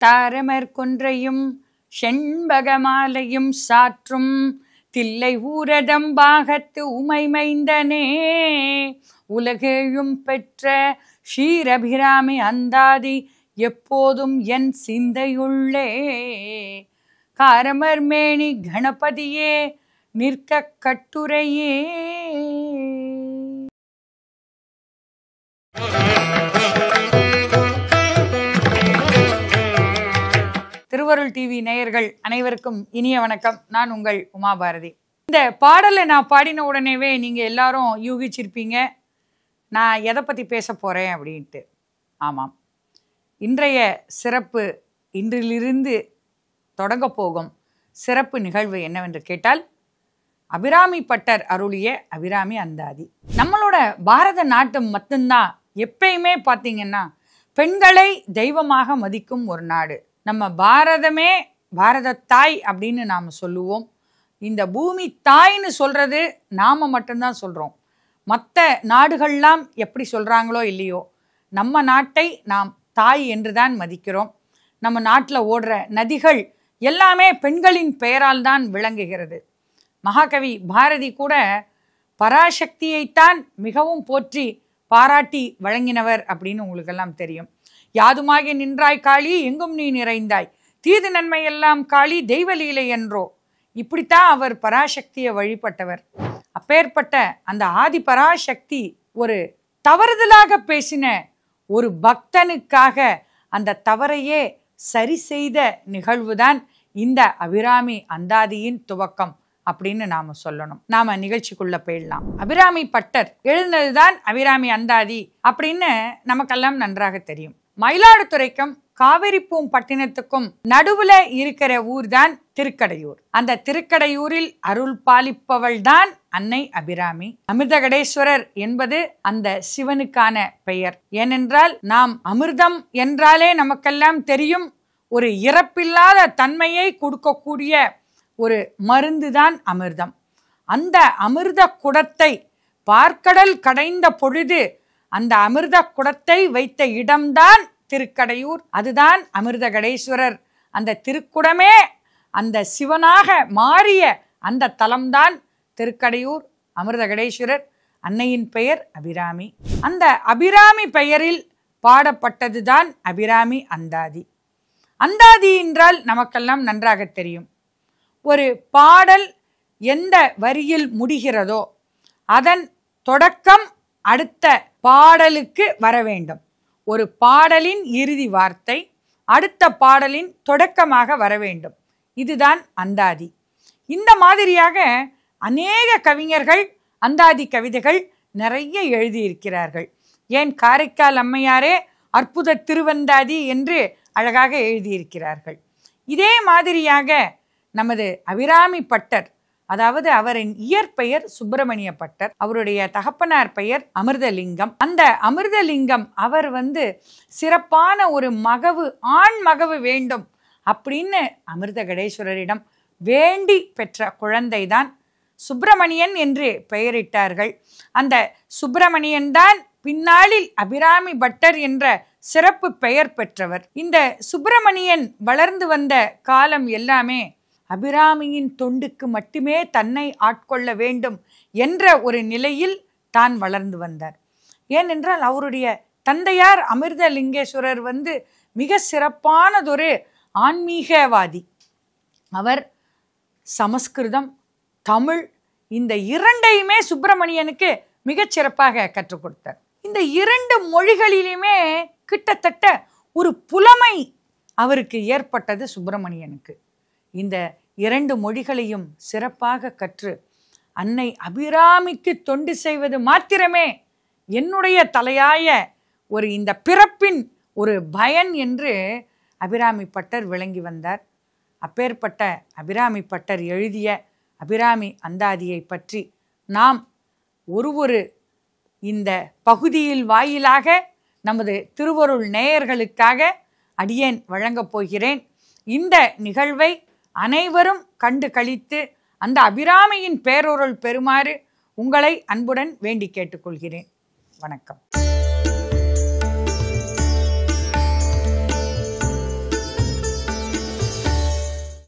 தாரமர் கொன்றையும் செண்பகமாலையும் சாற்றும் தில்லை ஊரதம் பாகத்து உமைமைந்தனே உலகேழும் பெற்ற ஷீரபிராமி அந்தாதி எப்போதும் என் சிந்தையுள்ளே காரமர் மேனி கணபதியே நிற்க கட்டுரையே. திருவருள் டிவி நேயர்கள் அனைவருக்கும் இனிய வணக்கம். நான் உங்கள் உமா பாரதி. இந்த பாடலை நான் பாடின உடனேவே நீங்கள் எல்லாரும் யூகிச்சிருப்பீங்க நான் எதை பற்றி பேச போகிறேன் அப்படின்ட்டு. ஆமாம், இன்றைய சிறப்பு, இன்றிலிருந்து தொடங்க போகும் சிறப்பு நிகழ்வு என்னவென்று கேட்டால் அபிராமி பட்டர் அருளிய அபிராமி அந்தாதி. நம்மளோட பாரத நாட்டு மட்டும்தான் எப்பயுமே பார்த்தீங்கன்னா பெண்களை தெய்வமாக மதிக்கும் ஒரு நாடு. நம்ம பாரதமே பாரத தாய் அப்படின்னு நாம் சொல்லுவோம். இந்த பூமி தாய்ன்னு சொல்கிறது நாம் மட்டும்தான் சொல்கிறோம். மற்ற நாடுகள்லாம் எப்படி சொல்கிறாங்களோ இல்லையோ, நம்ம நாட்டை நாம் தாய் என்று தான் மதிக்கிறோம். நம்ம நாட்டில் ஓடுற நதிகள் எல்லாமே பெண்களின் பெயரால் தான் விளங்குகிறது. மகாகவி பாரதி கூட பராசக்தியைத்தான் மிகவும் போற்றி பாராட்டி வழங்கினவர் அப்படின்னு உங்களுக்கெல்லாம் தெரியும். யாதுமாகி நின்றாய் காளி எங்கும் நீ நிறைந்தாய், தீது நன்மை எல்லாம் காளி தெய்வலீலை என்றோ. இப்படித்தான் அவர் பராசக்தியை வழிபட்டவர். அப்பேற்பட்ட அந்த ஆதி பராசக்தி ஒரு தவறுதலாக பேசின ஒரு பக்தனுக்காக அந்த தவறையே சரி செய்த நிகழ்வுதான் இந்த அபிராமி அந்தாதியின் துவக்கம் அப்படின்னு நாம சொல்லணும். நாம நிகழ்ச்சிக்குள்ள போயிடலாம். அபிராமி பட்டர் எழுந்ததுதான் அபிராமி அந்தாதி அப்படின்னு நமக்கெல்லாம் நன்றாக தெரியும். மயிலாடுதுறைக்கும் காவிரிப்பூம் பட்டினத்துக்கும் நடுவுல இருக்கிற ஊர் தான் திருக்கடையூர். அந்த திருக்கடையூரில் அருள் பாலிப்பவள் தான் அன்னை அபிராமி. அமிர்தகடேஸ்வரர் என்பது அந்த சிவனுக்கான பெயர். ஏனென்றால் நாம் அமிர்தம் என்றாலே நமக்கெல்லாம் தெரியும், ஒரு இறப்பில்லாத தன்மையை கொடுக்கக்கூடிய ஒரு மருந்து தான் அமிர்தம். அந்த அமிர்த குடத்தை பார்க்கடல் கடைந்த பொழுது அந்த அமிர்த குடத்தை வைத்த இடம்தான் திருக்கடையூர். அதுதான் அமிர்தகடேஸ்வரர். அந்த திருக்குடமே அந்த சிவனாக மாறிய அந்த தலம்தான் திருக்கடையூர். அமிர்தகடேஸ்வரர் அன்னையின் பெயர் அபிராமி. அந்த அபிராமி பெயரில் பாடப்பட்டதுதான் அபிராமி அந்தாதி. அந்தாதி என்றால் நமக்கெல்லாம் நன்றாக தெரியும், ஒரு பாடல் எந்த வரியில் முடிகிறதோ அதன் தொடக்கம் அடுத்த பாடலுக்கு வர வேண்டும். ஒரு பாடலின் இறுதி வார்த்தை அடுத்த பாடலின் தொடக்கமாக வர வேண்டும். இதுதான் அந்தாதி. இந்த மாதிரியாக அநேக கவிஞர்கள் அந்தாதி கவிதைகள் நிறைய எழுதியிருக்கிறார்கள். ஏன் காரைக்கால் அம்மையாரே அற்புத திருவந்தாதி என்று அழகாக எழுதியிருக்கிறார்கள். இதே மாதிரியாக நமது அபிராமி பட்டர், அதாவது அவரின் இயற்பெயர் சுப்பிரமணிய பட்டர், அவருடைய தகப்பனார் பெயர் அமிர்தலிங்கம். அந்த அமிர்தலிங்கம் அவர் சிறப்பான ஒரு மகவு, ஆண் மகவு வேண்டும் அப்படின்னு அமிர்தகடேஸ்வரரிடம் வேண்டி பெற்ற குழந்தைதான் சுப்பிரமணியன் என்று பெயரிட்டார்கள். அந்த சுப்பிரமணியன் தான் பின்னாளில் அபிராமி பட்டர் என்ற சிறப்பு பெயர் பெற்றவர். இந்த சுப்பிரமணியன் வளர்ந்து வந்த காலம் எல்லாமே அபிராமியின் தொண்டுக்கு மட்டுமே தன்னை ஆட்கொள்ள வேண்டும் என்ற ஒரு நிலையில் தான் வளர்ந்து வந்தார். ஏனென்றால் அவருடைய தந்தையார் அமிர்தலிங்கேஸ்வரர் மிக சிறப்பானதொரு ஆன்மீகவாதி. அவர் சமஸ்கிருதம், தமிழ் இந்த இரண்டையுமே சுப்பிரமணியனுக்கு மிகச் சிறப்பாக கற்றுக் கொடுத்தார். இந்த இரண்டு மொழிகளிலுமே கிட்டத்தட்ட ஒரு புலமை அவருக்கு ஏற்பட்டது சுப்பிரமணியனுக்கு. இந்த இரண்டு மொழிகளையும் சிறப்பாக கற்று அன்னை அபிராமிக்கு தொண்டு செய்வது மாத்திரமே என்னுடைய தலையாய ஒரு இந்த பிறப்பின் ஒரு பயன் என்று அபிராமி பட்டர் விளங்கி வந்தார். அப்பேற்பட்ட அபிராமி பட்டர் எழுதிய அபிராமி அந்தாதியை பற்றி நாம் ஒரு இந்த பகுதியில் வாயிலாக நமது திருவருள் நேயர்களுக்காக அடியேன் வழங்கப் போகிறேன். இந்த நிகழ்வை அனைவரும் கண்டு களித்து அந்த அபிராமியின் பேரருள் பெறுமாறு உங்களை அன்புடன் வேண்டி கேட்டுக்கொள்கிறேன். வணக்கம்.